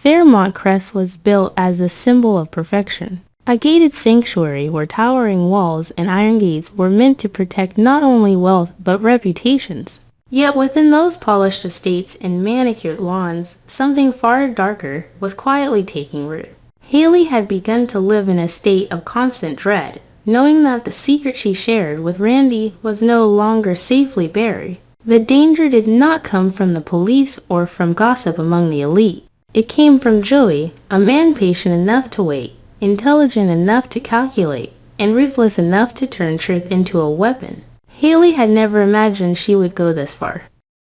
Fairmont Crest was built as a symbol of perfection, a gated sanctuary where towering walls and iron gates were meant to protect not only wealth but reputations. Yet within those polished estates and manicured lawns, something far darker was quietly taking root. Hayley had begun to live in a state of constant dread, knowing that the secret she shared with Randy was no longer safely buried. The danger did not come from the police or from gossip among the elite. It came from Joey, a man patient enough to wait, intelligent enough to calculate, and ruthless enough to turn truth into a weapon. Hayley had never imagined she would go this far.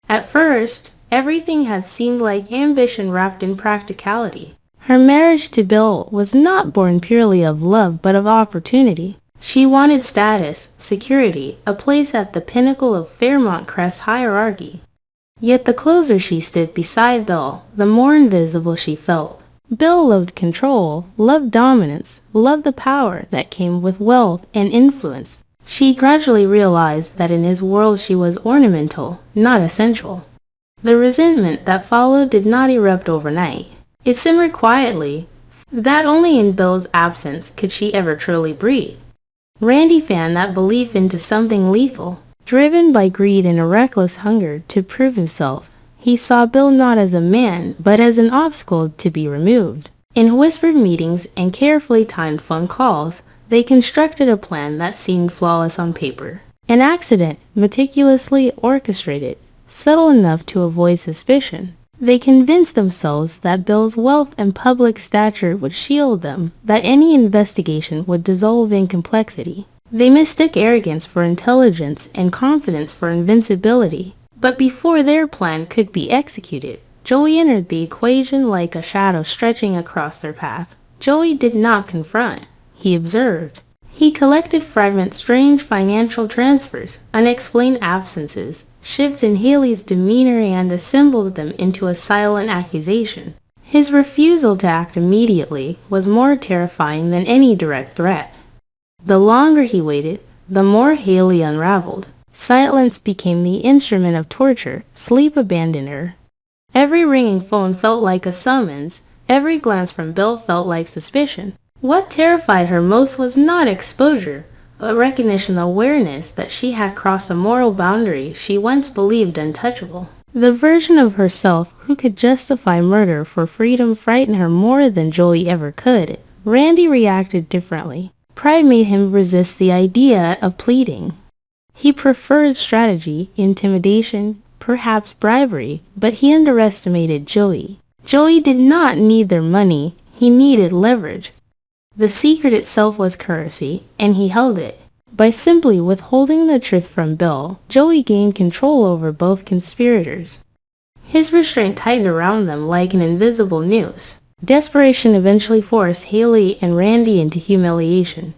At first, everything had seemed like ambition wrapped in practicality. Her marriage to Bill was not born purely of love but of opportunity. She wanted status, security, a place at the pinnacle of Fairmont Crest's hierarchy. Yet the closer she stood beside Bill, the more invisible she felt. Bill loved control, loved dominance, loved the power that came with wealth and influence. She gradually realized that in his world she was ornamental, not essential. The resentment that followed did not erupt overnight. It simmered quietly, that only in Bill's absence could she ever truly breathe. Randy fanned that belief into something lethal. Driven by greed and a reckless hunger to prove himself, he saw Bill not as a man, but as an obstacle to be removed. In whispered meetings and carefully timed phone calls, they constructed a plan that seemed flawless on paper. An accident, meticulously orchestrated, subtle enough to avoid suspicion. They convinced themselves that Bill's wealth and public stature would shield them, that any investigation would dissolve in complexity. They mistook arrogance for intelligence and confidence for invincibility. But before their plan could be executed, Joey entered the equation like a shadow stretching across their path. Joey did not confront. He observed. He collected fragments, strange financial transfers, unexplained absences, shifts in Hayley's demeanor, and assembled them into a silent accusation. His refusal to act immediately was more terrifying than any direct threat. The longer he waited, the more Hayley unraveled. Silence became the instrument of torture. Sleep abandoned her. Every ringing phone felt like a summons. Every glance from Bill felt like suspicion. What terrified her most was not exposure, but recognition, the awareness that she had crossed a moral boundary she once believed untouchable. The version of herself who could justify murder for freedom frightened her more than Joey ever could. Randy reacted differently. Pride made him resist the idea of pleading. He preferred strategy, intimidation, perhaps bribery, but he underestimated Joey. Joey did not need their money, he needed leverage. The secret itself was currency, and he held it. By simply withholding the truth from Bill, Joey gained control over both conspirators. His restraint tightened around them like an invisible noose. Desperation eventually forced Hayley and Randy into humiliation.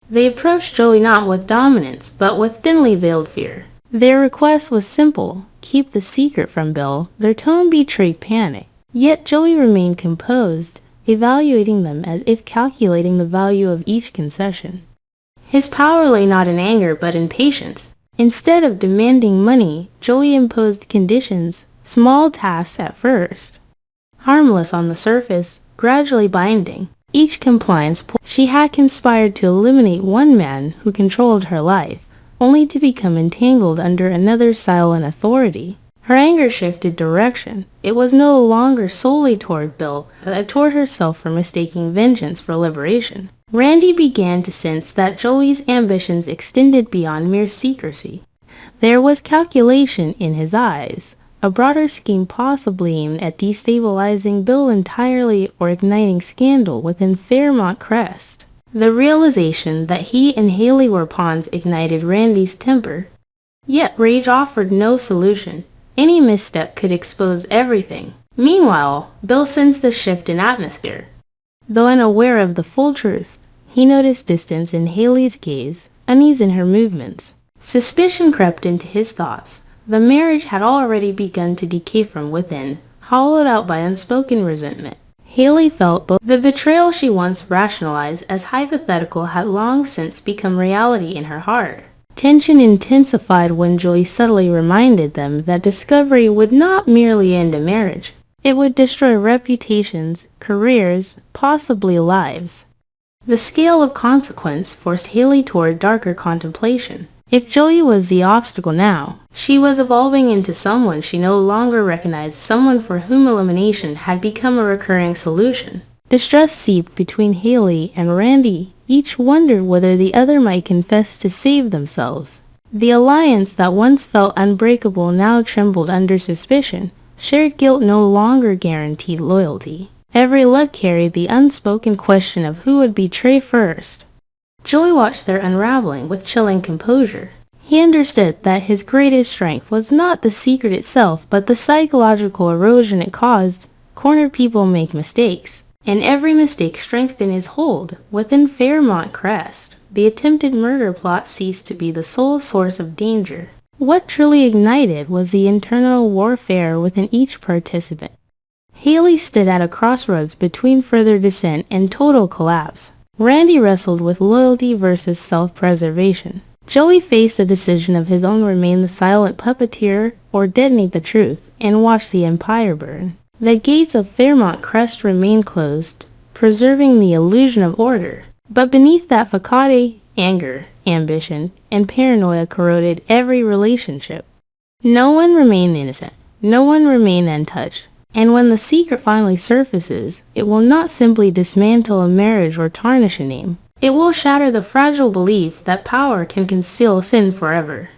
They approached Joey not with dominance, but with thinly veiled fear. Their request was simple: keep the secret from Bill. Their tone betrayed panic. Yet Joey remained composed, evaluating them as if calculating the value of each concession. His power lay not in anger but in patience. Instead of demanding money, Joey imposed conditions, small tasks at first, harmless on the surface, gradually binding. Each compliance point, she had conspired to eliminate one man who controlled her life, only to become entangled under another's silent authority. Her anger shifted direction. It was no longer solely toward Bill, but toward herself for mistaking vengeance for liberation. Randy began to sense that Joey's ambitions extended beyond mere secrecy. There was calculation in his eyes, a broader scheme possibly aimed at destabilizing Bill entirely or igniting scandal within Fairmont Crest. The realization that he and Hayley were pawns ignited Randy's temper. Yet rage offered no solution. Any misstep could expose everything. Meanwhile, Bill sensed the shift in atmosphere. Though unaware of the full truth, he noticed distance in Hayley's gaze, unease in her movements. Suspicion crept into his thoughts. The marriage had already begun to decay from within, hollowed out by unspoken resentment. Hayley felt both. The betrayal she once rationalized as hypothetical had long since become reality in her heart. Tension intensified when Joey subtly reminded them that discovery would not merely end a marriage. It would destroy reputations, careers, possibly lives. The scale of consequence forced Hayley toward darker contemplation. If Joey was the obstacle now, she was evolving into someone she no longer recognized, someone for whom elimination had become a recurring solution. Distrust seeped between Hayley and Randy. Each wondered whether the other might confess to save themselves. The alliance that once felt unbreakable now trembled under suspicion. Shared guilt no longer guaranteed loyalty. Every look carried the unspoken question of who would betray first. Joey watched their unraveling with chilling composure. He understood that his greatest strength was not the secret itself, but the psychological erosion it caused. Cornered people make mistakes, and every mistake strengthened his hold. Within Fairmont Crest, the attempted murder plot ceased to be the sole source of danger. What truly ignited was the internal warfare within each participant. Hayley stood at a crossroads between further descent and total collapse. Randy wrestled with loyalty versus self-preservation. Joey faced a decision of his own: remain the silent puppeteer or detonate the truth and watch the empire burn. The gates of Fairmont Crest remained closed, preserving the illusion of order. But beneath that facade, anger, ambition, and paranoia corroded every relationship. No one remained innocent. No one remained untouched. And when the secret finally surfaces, it will not simply dismantle a marriage or tarnish a name. It will shatter the fragile belief that power can conceal sin forever.